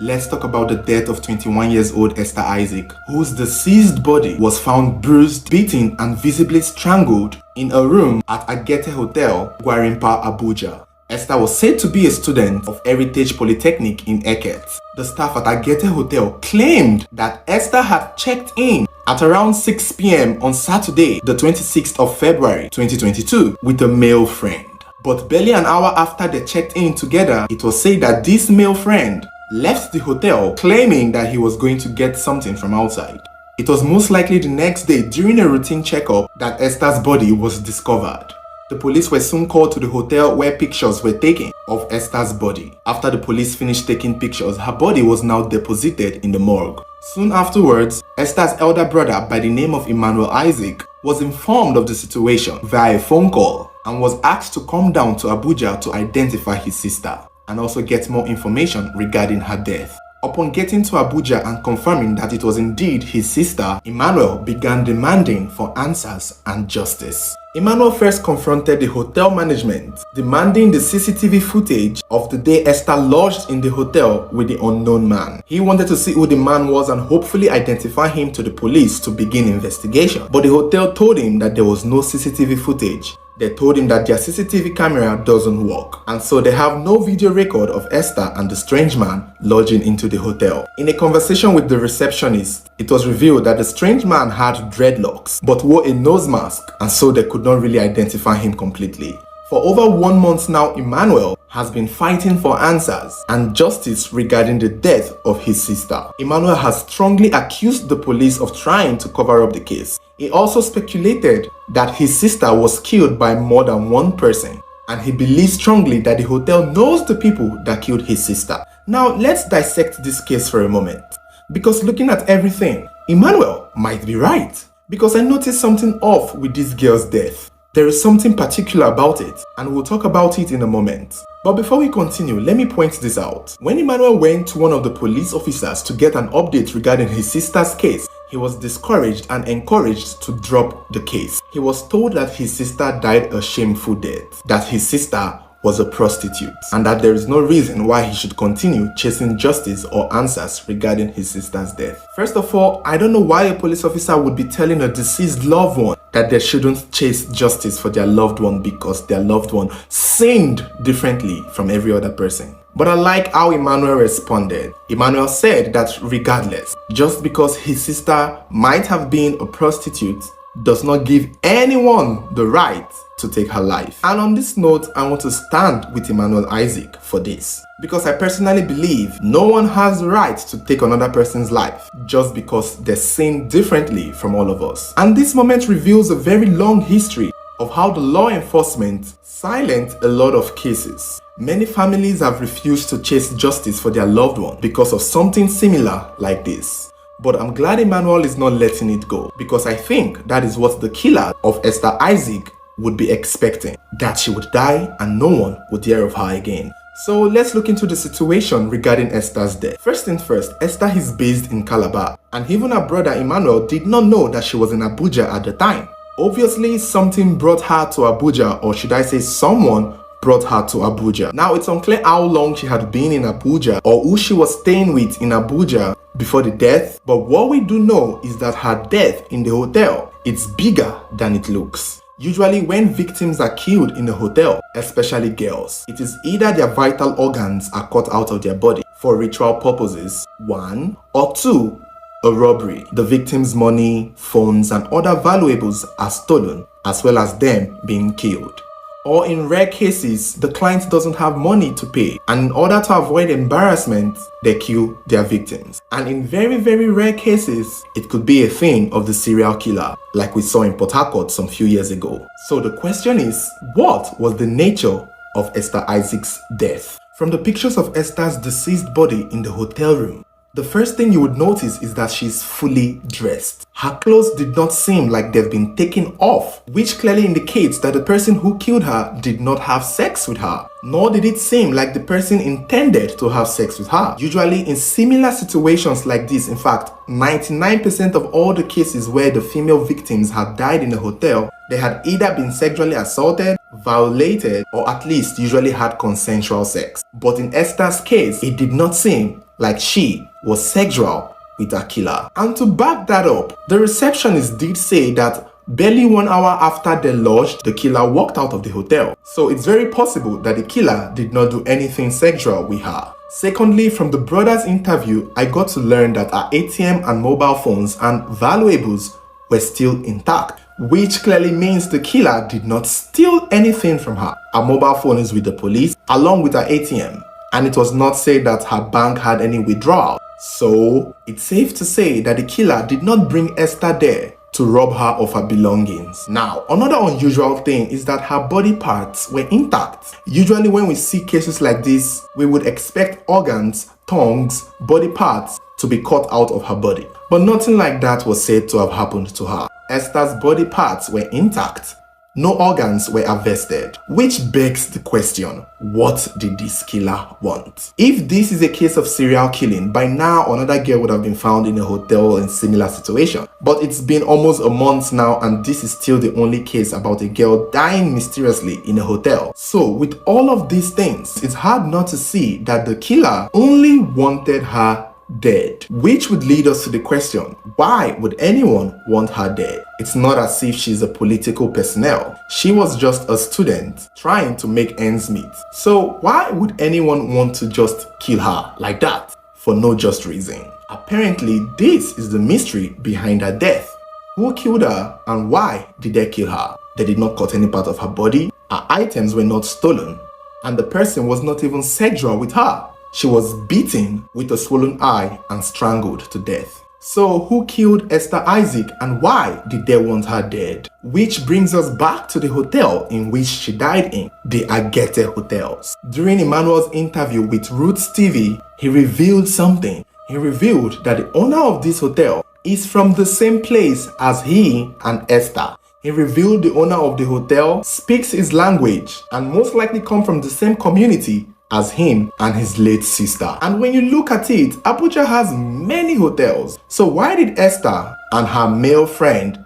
Let's talk about the death of 21 years old Esther Isaac, whose deceased body was found bruised, beaten, and visibly strangled in a room at Agete Hotel, Gwarimpa, Abuja. Esther was said to be a student of Heritage Polytechnic in Eket. The staff at Agete Hotel claimed that Esther had checked in at around 6 p.m. on Saturday, the 26th of February 2022, with a male friend. But barely an hour after they checked in together, it was said that this male friend left the hotel claiming that he was going to get something from outside. It was most likely the next day during a routine checkup that Esther's body was discovered. The police were soon called to the hotel where pictures were taken of Esther's body. After the police finished taking pictures, her body was now deposited in the morgue. Soon afterwards, Esther's elder brother by the name of Emmanuel Isaac was informed of the situation via a phone call and was asked to come down to Abuja to identify his sister and also get more information regarding her death. Upon getting to Abuja and confirming that it was indeed his sister, Emmanuel began demanding for answers and justice. Emmanuel first confronted the hotel management, demanding the CCTV footage of the day Esther lodged in the hotel with the unknown man. He wanted to see who the man was and hopefully identify him to the police to begin investigation. But the hotel told him that there was no CCTV footage. They told him that their CCTV camera doesn't work, and so they have no video record of Esther and the strange man lodging into the hotel. In a conversation with the receptionist, it was revealed that the strange man had dreadlocks but wore a nose mask, and so they could not really identify him completely. For over 1 month now, Emmanuel has been fighting for answers and justice regarding the death of his sister. Emmanuel has strongly accused the police of trying to cover up the case. He also speculated that his sister was killed by more than one person, and he believes strongly that the hotel knows the people that killed his sister. Now let's dissect this case for a moment, because looking at everything, Emmanuel might be right, because I noticed something off with this girl's death. There is something particular about it, and we'll talk about it in a moment. But before we continue, let me point this out. When Emmanuel went to one of the police officers to get an update regarding his sister's case, he was discouraged and encouraged to drop the case. He was told that his sister died a shameful death, that his sister was a prostitute, and that there is no reason why he should continue chasing justice or answers regarding his sister's death. First of all, I don't know why a police officer would be telling a deceased loved one that they shouldn't chase justice for their loved one because their loved one sinned differently from every other person. But I like how Emmanuel responded. Emmanuel said that regardless, just because his sister might have been a prostitute does not give anyone the right to take her life. And on this note, I want to stand with Emmanuel Isaac for this, because I personally believe no one has the right to take another person's life just because they sin differently from all of us. And this moment reveals a very long history of how the law enforcement silent a lot of cases. Many families have refused to chase justice for their loved one because of something similar like this. But I'm glad Emmanuel is not letting it go, because I think that is what the killer of Esther Isaac would be expecting, that she would die and no one would hear of her again. So let's look into the situation regarding Esther's death. First things first, Esther is based in Calabar, and even her brother Emmanuel did not know that she was in Abuja at the time. Obviously, something brought her to Abuja, or should I say someone brought her to Abuja. Now, it's unclear how long she had been in Abuja or who she was staying with in Abuja before the death, but what we do know is that her death in the hotel is bigger than it looks. Usually when victims are killed in a hotel, especially girls, it is either their vital organs are cut out of their body for ritual purposes, 1, or 2, a robbery. The victim's money, phones, and other valuables are stolen, as well as them being killed. Or in rare cases, the client doesn't have money to pay, and in order to avoid embarrassment, they kill their victims. And in very, very rare cases, it could be a thing of the serial killer, like we saw in Port Harcourt some few years ago. So the question is, what was the nature of Esther Isaac's death? From the pictures of Esther's deceased body in the hotel room, the first thing you would notice is that she's fully dressed. Her clothes did not seem like they've been taken off, which clearly indicates that the person who killed her did not have sex with her, nor did it seem like the person intended to have sex with her. Usually in similar situations like this, in fact, 99% of all the cases where the female victims had died in a hotel, they had either been sexually assaulted, violated, or at least usually had consensual sex. But in Esther's case, it did not seem like she was sexual with her killer. And to back that up, the receptionist did say that barely 1 hour after they lodged, the killer walked out of the hotel. So it's very possible that the killer did not do anything sexual with her. Secondly, from the brother's interview, I got to learn that her ATM and mobile phones and valuables were still intact, which clearly means the killer did not steal anything from her. Her mobile phone is with the police along with her ATM, and it was not said that her bank had any withdrawal. So it's safe to say that the killer did not bring Esther there to rob her of her belongings. Now, another unusual thing is that her body parts were intact. Usually when we see cases like this, we would expect organs, tongues, body parts to be cut out of her body. But nothing like that was said to have happened to her. Esther's body parts were intact. No organs were harvested, which begs the question, what did this killer want? If this is a case of serial killing, by now another girl would have been found in a hotel in similar situation. But it's been almost a month now and this is still the only case about a girl dying mysteriously in a hotel. So with all of these things, it's hard not to see that the killer only wanted her dead, which would lead us to the question, why would anyone want her dead? It's not as if she's a political personnel. She was just a student trying to make ends meet. So why would anyone want to just kill her like that for no just reason? Apparently, this is the mystery behind her death. Who killed her and why did they kill her? They did not cut any part of her body, her items were not stolen, and the person was not even sexual with her. She was beaten with a swollen eye and strangled to death. So who killed Esther Isaac and why did they want her dead? Which brings us back to the hotel in which she died in, the Agete Hotels. During Emmanuel's interview with Roots TV, he revealed something. He revealed that the owner of this hotel is from the same place as he and Esther. He revealed the owner of the hotel speaks his language and most likely come from the same community as him and his late sister. And when you look at it, Abuja has many hotels. So why did Esther and her male friend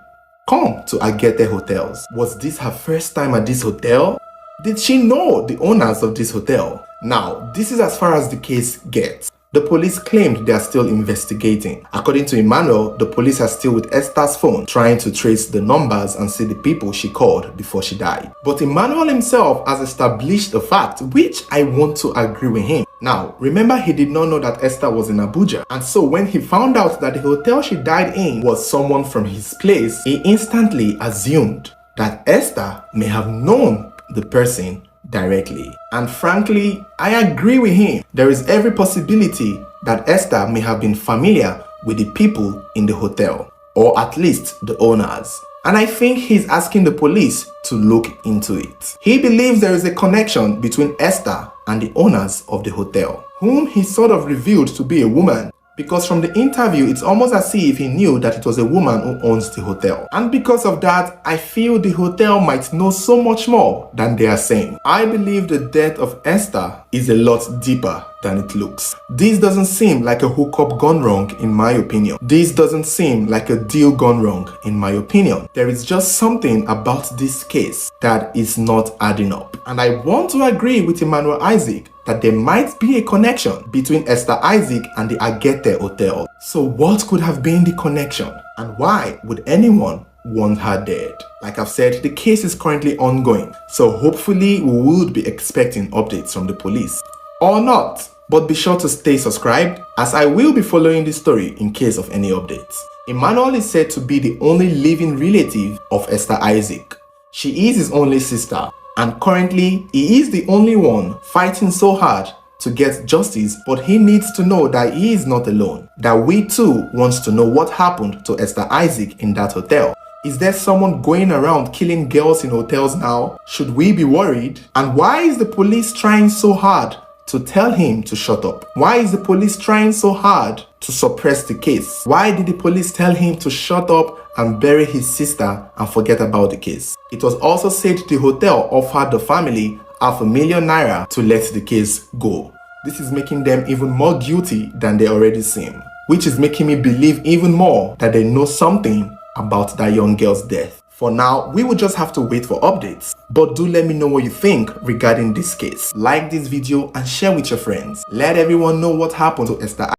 come to Agete Hotels? Was this her first time at this hotel? Did she know the owners of this hotel? Now, this is as far as the case gets. The police claimed they are still investigating. According to Emmanuel, the police are still with Esther's phone trying to trace the numbers and see the people she called before she died. But Emmanuel himself has established a fact which I want to agree with him. Now, remember he did not know that Esther was in Abuja, and so when he found out that the hotel she died in was someone from his place, he instantly assumed that Esther may have known the person directly. And frankly, I agree with him. There is every possibility that Esther may have been familiar with the people in the hotel, or at least the owners. And I think he's asking the police to look into it. He believes there is a connection between Esther and the owners of the hotel, whom he sort of revealed to be a woman. Because from the interview, it's almost as if he knew that it was a woman who owns the hotel. And because of that, I feel the hotel might know so much more than they are saying. I believe the death of Esther is a lot deeper than it looks. This doesn't seem like a hookup gone wrong in my opinion. This doesn't seem like a deal gone wrong in my opinion. There is just something about this case that is not adding up. And I want to agree with Emmanuel Isaac that there might be a connection between Esther Isaac and the Agete Hotel. So what could have been the connection? And why would anyone want her dead? Like I've said, the case is currently ongoing. So hopefully we would be expecting updates from the police. Or not. But be sure to stay subscribed as I will be following this story in case of any updates. Emmanuel is said to be the only living relative of Esther Isaac. She is his only sister. And currently, he is the only one fighting so hard to get justice, but he needs to know that he is not alone. That we too want to know what happened to Esther Isaac in that hotel. Is there someone going around killing girls in hotels now? Should we be worried? And why is the police trying so hard to tell him to shut up? Why is the police trying so hard to suppress the case? Why did the police tell him to shut up and bury his sister and forget about the case? It was also said the hotel offered the family $500,000 to let the case go. This is making them even more guilty than they already seem, which is making me believe even more that they know something about that young girl's death. For now, we will just have to wait for updates. But do let me know what you think regarding this case. Like this video and share with your friends. Let everyone know what happened to Esther